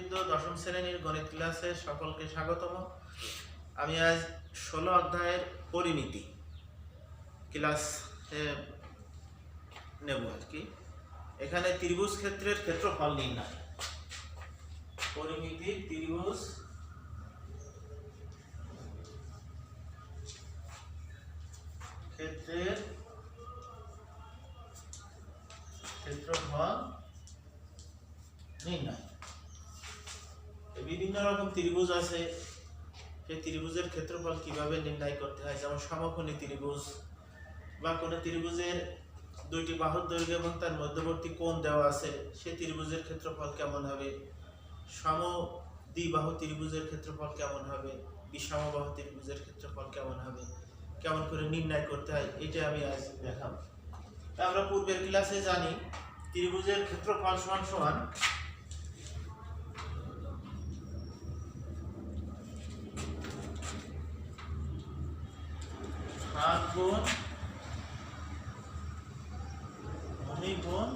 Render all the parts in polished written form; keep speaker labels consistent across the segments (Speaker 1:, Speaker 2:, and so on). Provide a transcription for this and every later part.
Speaker 1: শিক্ষার্থীবৃন্দ, দশম শ্রেণীর গণিত ক্লাসে সকলকে স্বাগতম। আমি আজ 16 অধ্যায়ের পরিমিতি ক্লাস নেব আর কি। এখানে ত্রিভুজ ক্ষেত্রের ক্ষেত্রফল নির্ণয়, পরিমিতি ত্রিভুজ ক্ষেত্রের ক্ষেত্রফল নির্ণয়। বিভিন্ন রকম ত্রিভুজ আছে, সেই ত্রিভুজের ক্ষেত্রফল কিভাবে নির্ণয় করতে হয়, যেমন সমকোণী ত্রিভুজ বা কোনো ত্রিভুজের দুইটি বাহুর দৈর্ঘ্য এবং তার মধ্যবর্তী কোণ দেওয়া আছে, সেই ত্রিভুজের ক্ষেত্রফল কেমন হবে, সমদ্বিবাহু ত্রিভুজের ক্ষেত্রফল কেমন হবে, বিষমবাহু ত্রিভুজের ক্ষেত্রফল কেমন হবে, কেমন করে নির্ণয় করতে হয়, এটা আমি আজ দেখাবো। আমরা পূর্বের ক্লাসে জানি ত্রিভুজের ক্ষেত্রফল সমান সমান হাত গুণ ভূমি গুণ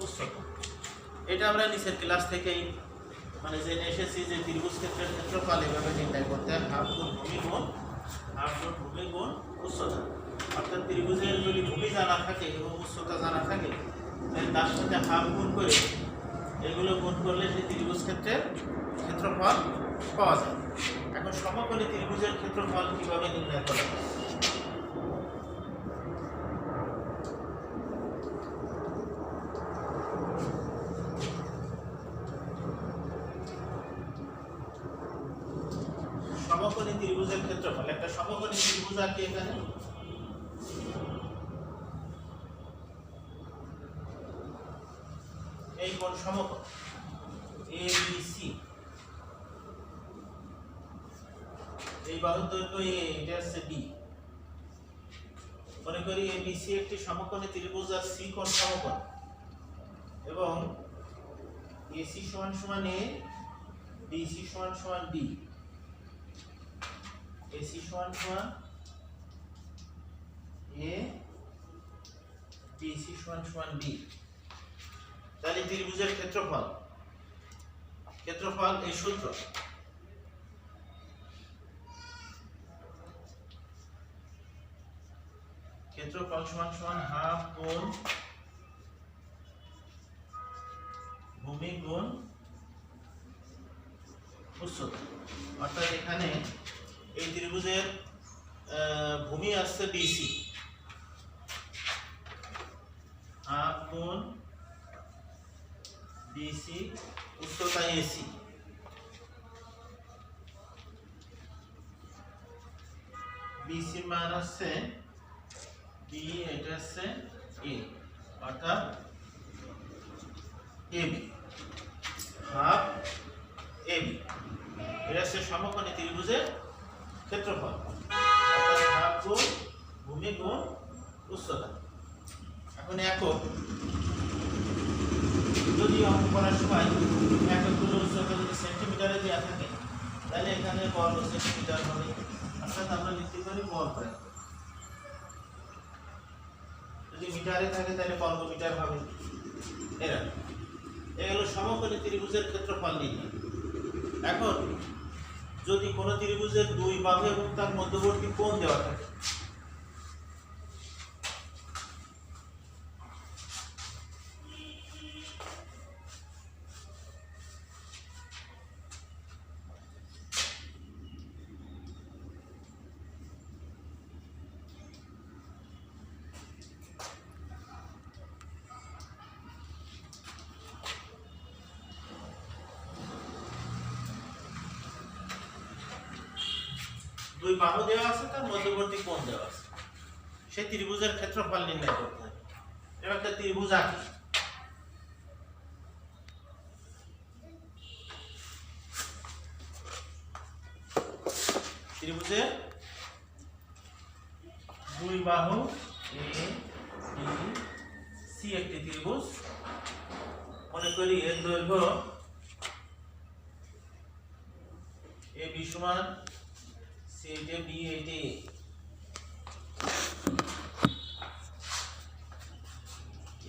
Speaker 1: উচ্চতা। এটা আমরা নিচের ক্লাস থেকেই জেনে এসেছি যে ত্রিভুজ ক্ষেত্রের ক্ষেত্রফল এভাবে নির্ণয় করতে হয়, হাফ গুণ ভূমি গুণ উচ্চতা। অর্থাৎ ত্রিভুজের যদি ভূমি জানা থাকে এবং উচ্চতা জানা থাকে, তাহলে তার সাথে হাফ গুণ করে এগুলো গুণ করলে সেই ত্রিভুজ ক্ষেত্রের ক্ষেত্রফল পাওয়া যায়। এখন সমকোণী ত্রিভুজের ক্ষেত্রফল কিভাবে নির্ণয় করা হয়? সমকোণী ত্রিভুজের ক্ষেত্রফল, একটা সমকোণী ত্রিভুজ আঁকি এখানে। এই কোণ সমকোণ ABC, এই বাহুর দৈর্ঘ্য A, এটা হচ্ছে B। মনে করি ABC একটি সমকোণী ত্রিভুজ আর C কোণ সমকোণ, এবং AC সমান সমান A, BC সমান সমান B, AC সমান সমান A, BC সমান সমান B। তাহলে ত্রিভুজের ক্ষেত্রফল এই সূত্র, ক্ষেত্রফল সমান সমান হাফ গুণ ভূমি গুণ উচ্চতা। অর্থাৎ এখানে এই ত্রিভুজের ভূমি আসছে BC, হাফ গুণ BC, উচ্চতা AC। BC মান হচ্ছে B, এটা হচ্ছে A, অর্থাৎ AB, হাফ AB। এটা হচ্ছে সমকোণী ত্রিভুজের ক্ষেত্রফল, অর্থাৎ হাফ গুণ ভূমি গুণ উচ্চতা। এখন একক, যদি অঙ্ক করার সময় এককগুলো উচ্চতা যদি সেন্টিমিটারে দেওয়া থাকে, তাহলে এখানে বর্গ সেন্টিমিটার হবে, অর্থাৎ আমরা লিখতে পারি বর্গ। যদি মিটারে থাকে তাহলে বর্গ মিটার হবে। এই হলো সমকোণী ত্রিভুজের ক্ষেত্রফল নির্ণয়। এখন যদি কোনো ত্রিভুজের দুই বাহু এবং তার মধ্যবর্তী কোণ দেওয়া থাকে, দুই বাহু দেওয়া আছে, তার মধ্যবর্তী কোণ দেওয়া আছে, সেই ত্রিভুজের ক্ষেত্রফল নির্ণয় করতে হবে। এবার একটা ত্রিভুজ আঁকি। ত্রিভুজের দুই বাহু A, B, C একটি ত্রিভুজ। মনে করি এর দৈর্ঘ্য AB সমান C, এটা B, এটা A।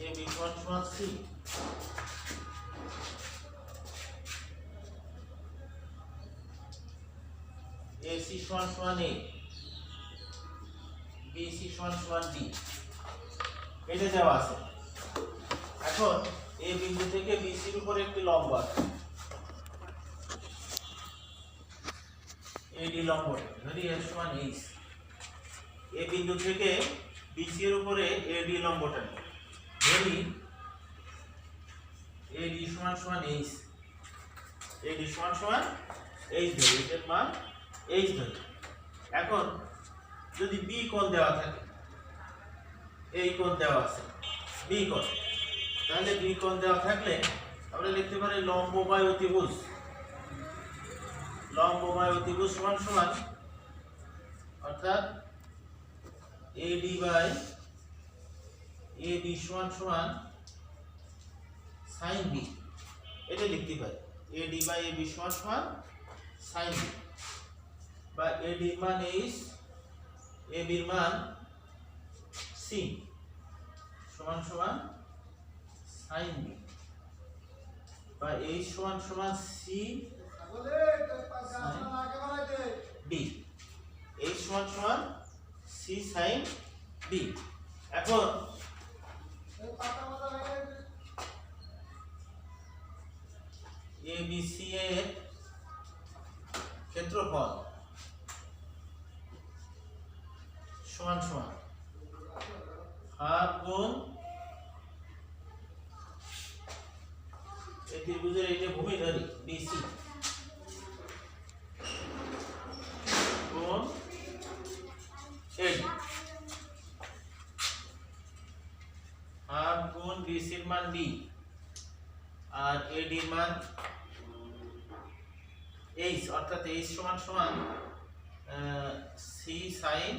Speaker 1: AB সমান C, AC সমান সমান A, BC সমান সমান D, এটা দেওয়া আছে। এখন এই বিন্দু থেকে BC এর উপরে একটি লম্ব আছে, AD লম্ব, ধরি এর সমান H। এই বিন্দু থেকে BC এর উপরে AD লম্বটা নিই, ধরি AD সমান সমান H, AD সমান সমান H ধরি, এর মান H ধরি। এখন যদি B কোণ দেওয়া থাকে, এই কোণ দেওয়া আছে B কোণ, তাহলে B কোণ দেওয়া থাকলে আমরা লিখতে পারি লম্ব বাই অতিভুজ, লম্ব বাই অতিভুজ সমান সমান, অর্থাৎ AD বাই AB সমান সমান sin B, এটা লিখতে পারি AD বাই AB সমান সমান sin B, বা AD এর মান H, AB এর মান C সমান সমান sin B, বা H সমান সমান C B, H সমান সমান C sin B। এখন ABC এর ক্ষেত্রফল সমান সমান হাফ গুণ এই ত্রিভুজের এইটা ভূমি ধরি BC গুণ AD, হাফ গুণ BC এর মান B আর AD এর মান H, অর্থাৎ H সমান সমান C sin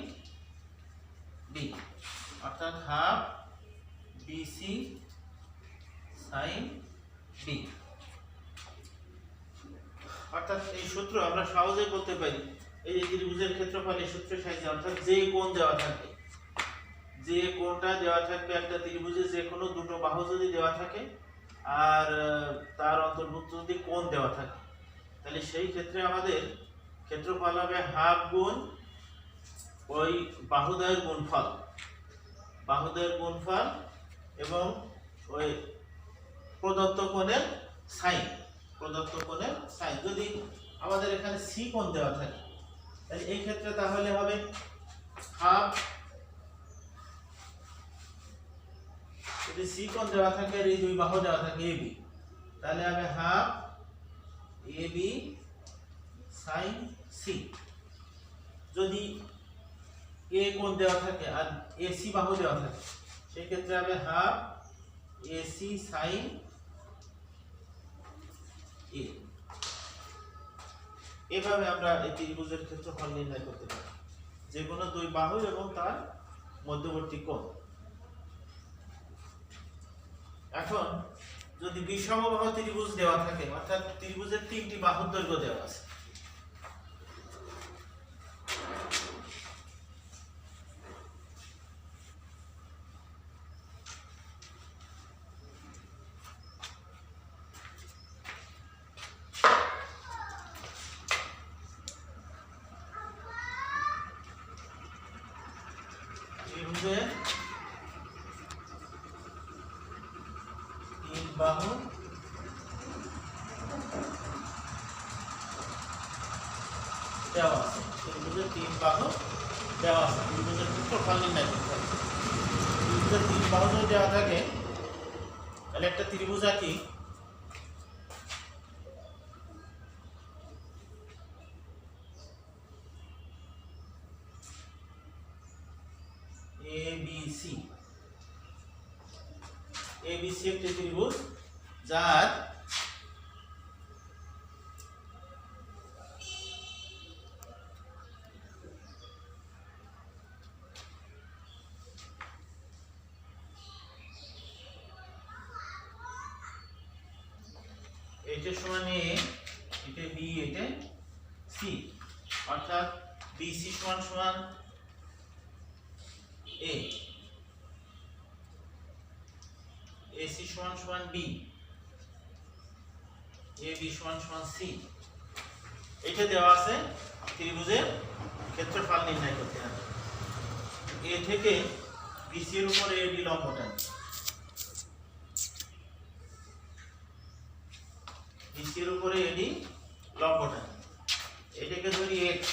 Speaker 1: B, অর্থাৎ হাফ BC sin B। অর্থাৎ এই সূত্র আমরা সহজেই বলতে পারি, এই যে ত্রিভুজের ক্ষেত্রফল এই সূত্রের সাহায্যে, অর্থাৎ যে কোণ দেওয়া থাকবে, যে কোণটা দেওয়া থাকবে একটা ত্রিভুজে, যে কোনো দুটো বাহু যদি দেওয়া থাকে আর তার অন্তর্ভুক্ত যদি কোণ দেওয়া থাকে, তাহলে সেই ক্ষেত্রে আমাদের ক্ষেত্রফল হবে হাফ গুণ ওই বাহুদ্বয়ের গুণফল, বাহুদ্বয়ের গুণফল এবং ওই প্রদত্ত কোণের সাইন, প্রদত্ত কোণের সাইন। যদি আমাদের এখানে সি কোণ দেওয়া থাকে, তাহলে এই ক্ষেত্রে তাহলে হবে হাফ, যদি সি কোণ দেওয়া থাকে আর এই দুই বাহু দেওয়া থাকে এবি, তাহলে হবে হাফ এবি সাইন সি। যদি এ কোণ দেওয়া থাকে আর এসি বাহু দেওয়া থাকে, সেই ক্ষেত্রে হবে হাফ এসি সাইন এ। এভাবে আমরা এই ত্রিভুজের ক্ষেত্রফল নির্ণয় করতে পারি, যে কোনো দুই বাহু এবং তার মধ্যবর্তী কোণ। এখন যদি বিষমবাহু ত্রিভুজ দেওয়া থাকে, অর্থাৎ ত্রিভুজের তিনটি বাহুর দৈর্ঘ্য দেওয়া আছে, ত্রিভুজের তিন বাহু দেওয়া আছে, ত্রিভুজের তিন বাহু দেওয়া আছে, ত্রিভুজের ক্ষেত্রফল নির্ণয় করতে হবে। ত্রিভুজের তিন বাহু যদি দেওয়া থাকে, তাহলে একটা ত্রিভুজ আঁকি, ABC, ABC একটি ত্রিভুজ যার এটা সমান A, এটা B, এটা C, অর্থাৎ BC সমান সমান A, AC সমান সমান B, AB সমান সমান C, এটা দেওয়া আছে। ত্রিভুজের ক্ষেত্রফল নির্ণয় করতে হবে। এ থেকে বিসি এর উপরে এডি লম্ব টানি, বিসি এর উপরে এডি লম্ব টানি, এটাকে ধরি এক্স,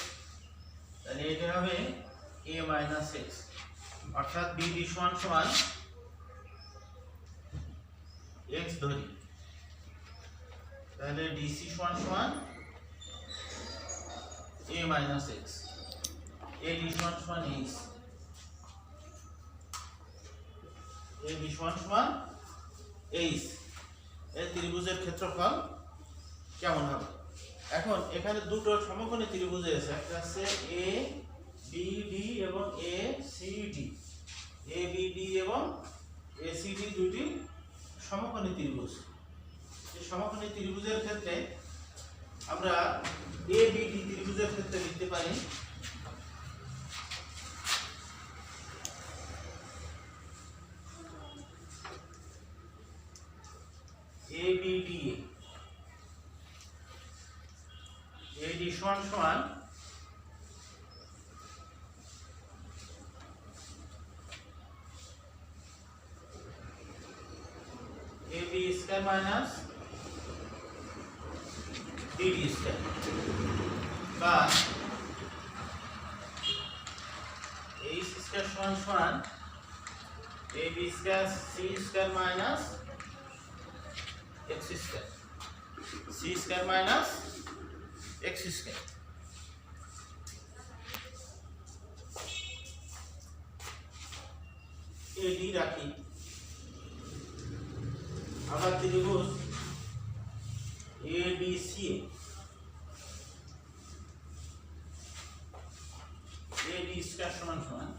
Speaker 1: তাহলে এটা হবে a মাইনাস এক্স, অর্থাৎ বিডি সমান সমান এক্স ধরি, তাহলে ডিসি সমান সমান a মাইনাস এক্স, এডি সমান সমান এইচ, এডি সমান সমান এইচ। এই ত্রিভুজের ক্ষেত্রফল কেমন হবে? এখন এখানে দুটো সমকোণী ত্রিভুজ আছে, একটা আছে এ বিডি এবং এ সিডি, এ বিডি এবং এ সিডি দুটি সমকোণী ত্রিভুজ। এই সমকোণী ত্রিভুজের ক্ষেত্রে আমরা এ বিডি ত্রিভুজের ক্ষেত্রে লিখতে পারি এ বিডি, এডি সমান সমান ab square minus bd square, বা h স্কয়ার সমান সমান ab square c square minus x square, c square minus x square. AD রাখি, আবার ত্রিভুজ ABC, AD স্কয়ার সমান সমান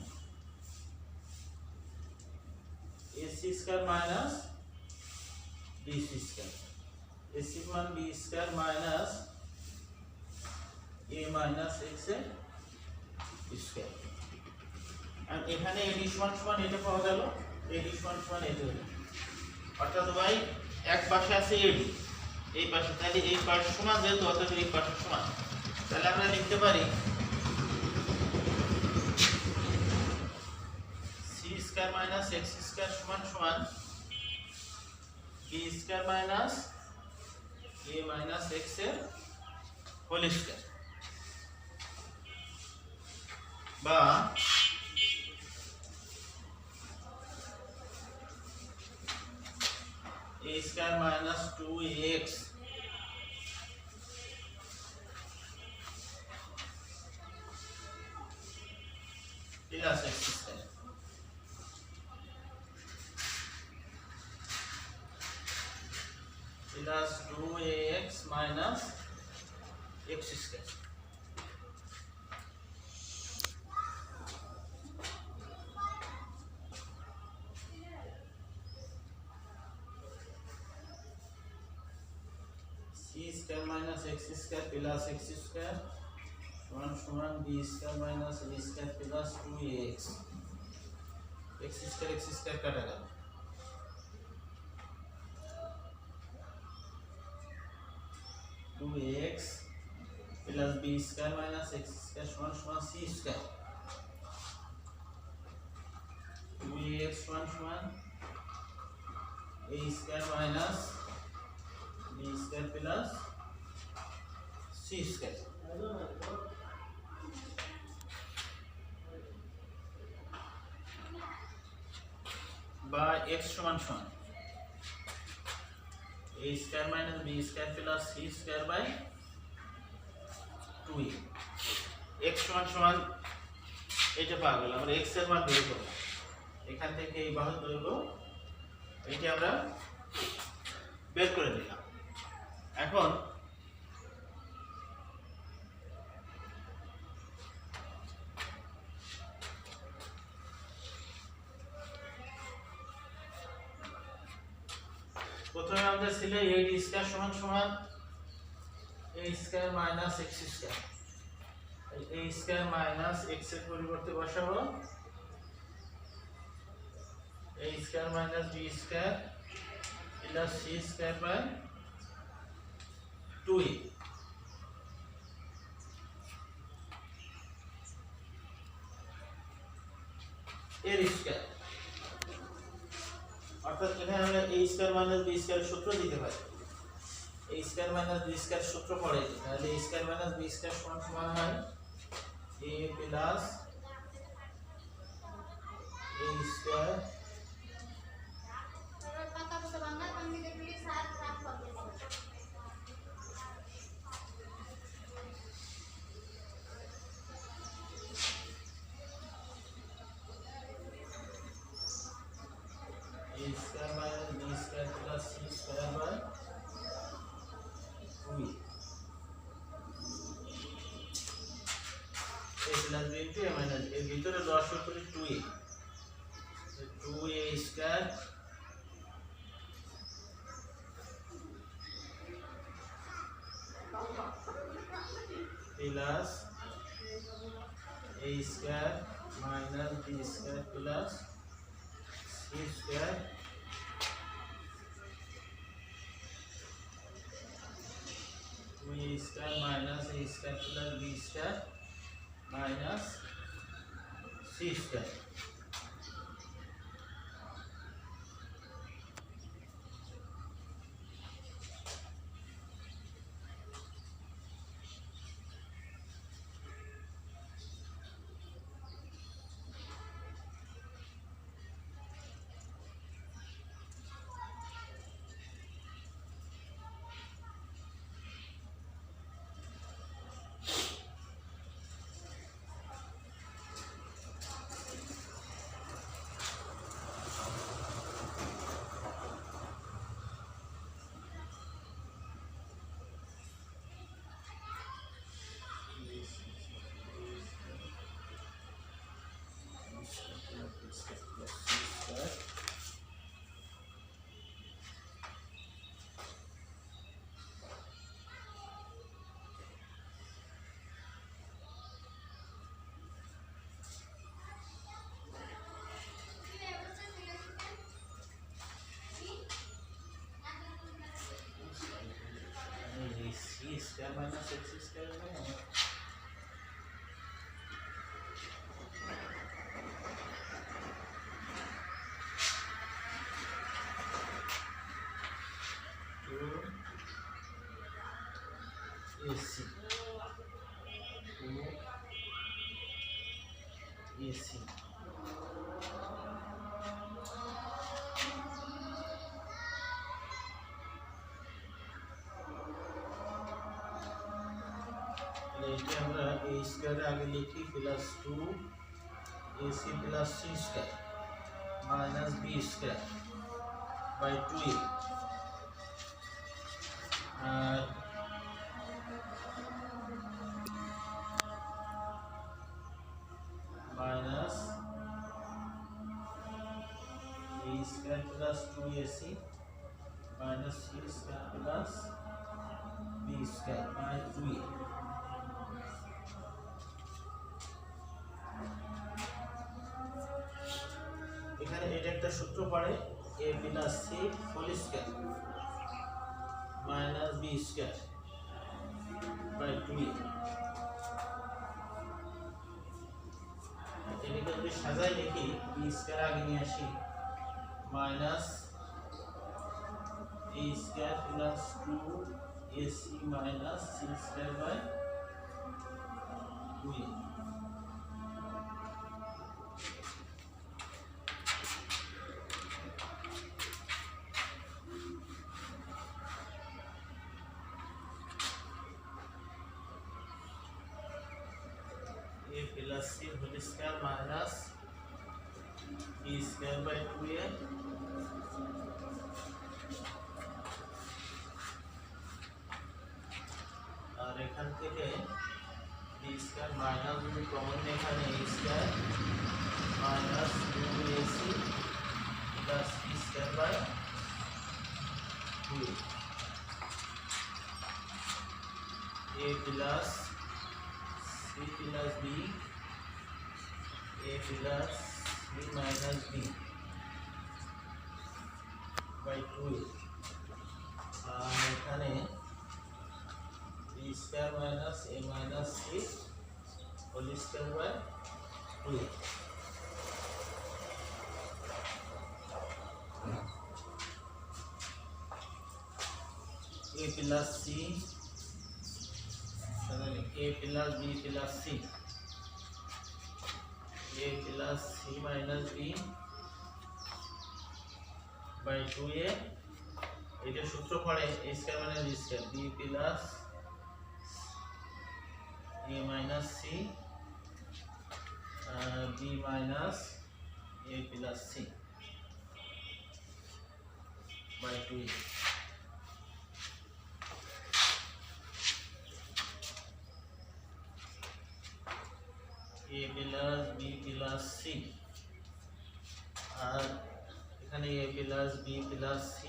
Speaker 1: AC square minus BC square, AC সমান B square minus a minus x এর স্কয়ার। আর এখানে AD সমান সমান এটা পাওয়া গেল, AD সমান সমান এটা হলো, অর্থাৎ ভাই এক পাশে আছে AD, এই পাশে, তাহলে এই পাশ সমান যেহেতু অর্থাৎ এই পাশ সমান, তাহলে আমরা লিখতে পারি c square minus x square সমান সমান b square minus a minus x এর হোল স্কয়ার, বা a square minus 2ax plus x square, plus 2ax minus x square. Square minus x square plus x square সমান সমান b square minus a square plus 2ax, x square কাটা গেল, two x plus b square minus x square समान समान c square, 2x समान समान a square minus b square plus c square. বা x সমান সমান a square minus b square plus c square by 2a। x সমান সমান এটা পাওয়া গেল, আমরা x এর মান বের করব, এখান থেকে এই বাহুর দৈর্ঘ্য এইটা আমরা বের করে দিলাম। এখন প্রথমে আমাদের ছিল a স্কয়ার সমান সমান a square minus x square, a square minus x এর পরিবর্তে বসাবো a square minus b square plus c square by 2a। এখানে আমরা a square minus b square সূত্র দিতে পারি। a square minus b square সূত্র পড়ে তাহলে a square minus b square সমান সমান হয় a plus a square a square minus b square plus c square by 2a plus b into a minus এর ভিতরে লসাগু করি 2a 2a square plus a square minus b square plus c square a square minus a square plus b square minus c square c square minus x square है AC AC এটা আমরা a square আগে লিখি plus 2 ac plus c square minus b square by 2a আর minus a square plus 2ac minus c square plus b square by 2a এখানে এটা একটা সূত্র পড়ে a plus c whole square minus b square by 2a এটাকে যদি সাজাই লিখি b স্কয়ার আগে নিয়ে আসি minus a square plus 2ac minus c square by 2a a plus c whole square minus b square by 2a और এখান থেকে b square minus যদি কমন এখানে a square minus 2ac plus b square by 2a a plus c plus b a plus b minus b by 2a আর এখানে b square minus a minus c whole square by 2a a plus c a plus b plus c a plus c minus b by 2a এটা সূত্র পড়ে a square মানে b square b plus a minus c b minus a plus c by 2a a plus b plus c আর এখানে a plus b plus c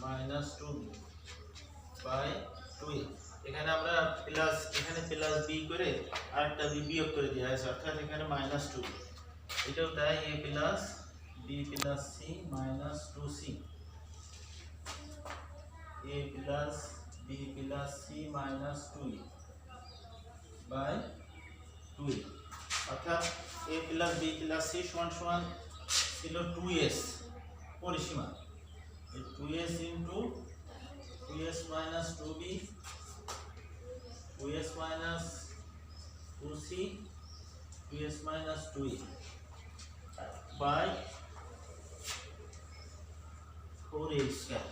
Speaker 1: minus 2b by 2a এখানে আমরা plus এখানে plus b করে আরেকটা b বিয়োগ করে দেয়া আছে অর্থাৎ এখানে minus 2 এটাও তাই a plus b plus c minus 2c a plus b plus c minus 2a by 2a অর্থাৎ a plus b plus c সমান সমান ছিল 2s পরিসীমা 2s into 2s minus 2b 2s minus 2c 2s minus 2a by 4a square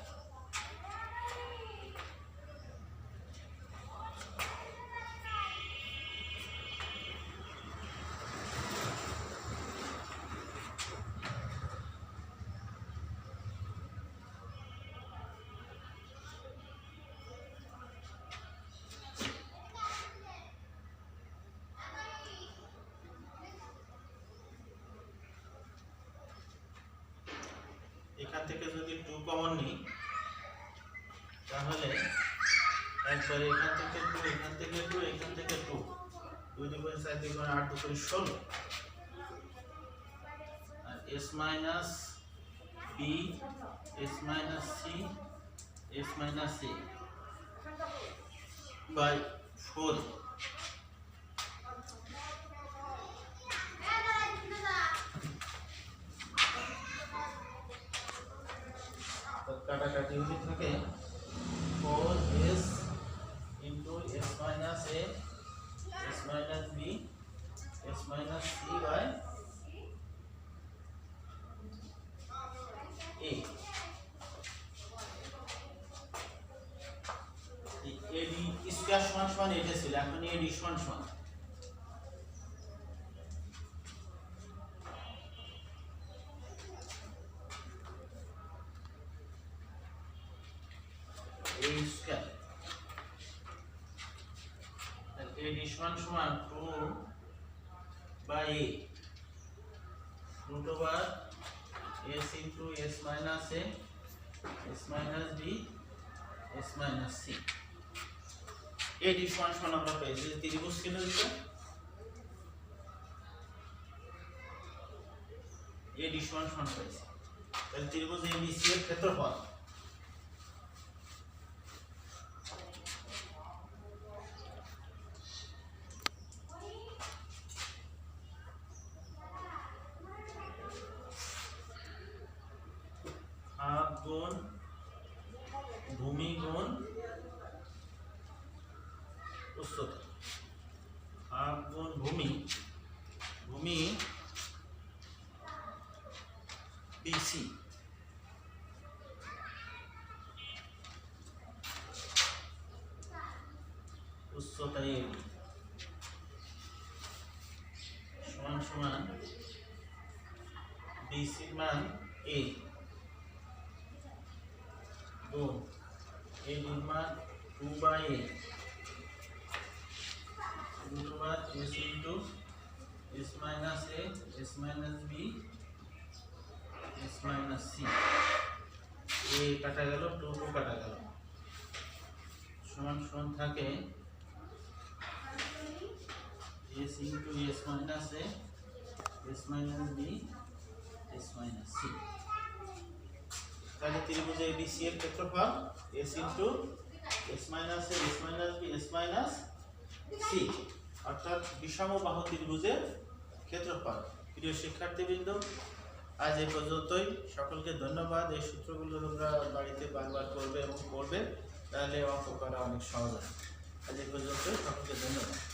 Speaker 1: এখান থেকে যদি 2 common নিই তাহলে একবার এখান থেকে 2 এখান থেকে 2 এখান থেকে 2 2 দুগুণ 4 দুগুণ 8 দুগুণ 16 আর s minus b s minus c s minus a by 4 কাটাকাটি হতে থাকে 4s into s minus a s minus b s minus c by a ad square সমান সমান এটা ছিল এখন ad সমান সমান a square and ad সমান 2 by a root over s into s minus a s minus b s minus c ad সমান আমরা পেয়েছি ত্রিভুজ কেন দিতে ad সমান পেয়েছি তাহলে ত্রিভুজ abc এর ক্ষেত্রফল গুণ ভূমি গুণ উচ্চতা হাফ গুণ ভূমি ভূমি বিসি উচ্চতা এ সমান সমান বিসি মান এ गुण a मान 2 by a root over s into s minus a s minus b s minus c a কাটা গেল 2 কাটা গেল সমান সমান থাকে s into s minus a s minus b s minus c তাহলে ত্রিভুজ ABC এর ক্ষেত্রফল s into s minus a s minus b s minus c অর্থাৎ বিষমবাহু ত্রিভুজের ক্ষেত্রফল। প্রিয় শিক্ষার্থীবৃন্দ, আজ এই পর্যন্তই। সকলকে ধন্যবাদ। এই সূত্রগুলো তোমরা বাড়িতে বারবার করবে এবং পড়বে। তাহলে অঙ্ক করা অনেক সহজ হয়। আজ এই পর্যন্ত, সকলকে ধন্যবাদ।